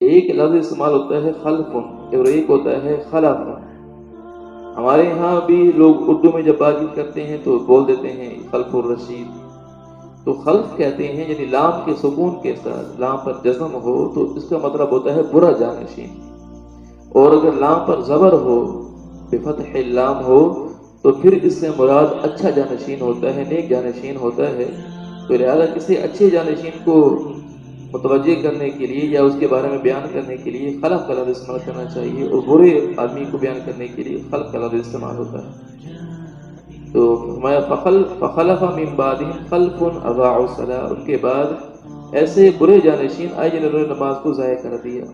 एक लफ्ज़ इस्तेमाल होता है खल्फ़ुन और एक होता है खलफ़ुन। हमारे यहाँ भी लोग उर्दू में जब बातचीत करते हैं तो बोल देते हैं खल्फ़ुर रशीद। तो खल्फ़ कहते हैं यानी लाम के सुकून के साथ लाम पर जज़्म हो तो इसका मतलब होता है बुरा जानशीन। और अगर लाम पर ज़बर हो, बिफ़त्हिल लाम हो, तो फिर इससे मुराद अच्छा जानशीन होता है, नेक जानशीन होता है। तो लिहाज़ा किसी अच्छे जानशीन को मुतवज्जे करने के लिए या उसके बारे में बयान करने के लिए खलफ़ का लफ़्ज़ इस्तेमाल करना चाहिए और बुरे आदमी को बयान करने के लिए खल्फ़ का लफ़्ज़ इस्तेमाल होता है। तो फरमाया फ़खलफ़ मिन बादिहिम खल्फ़ुन अज़ाअुस सलाह, उनके बाद ऐसे बुरे जानशीन आए जिन्होंने नमाज को ज़ाया कर दिया।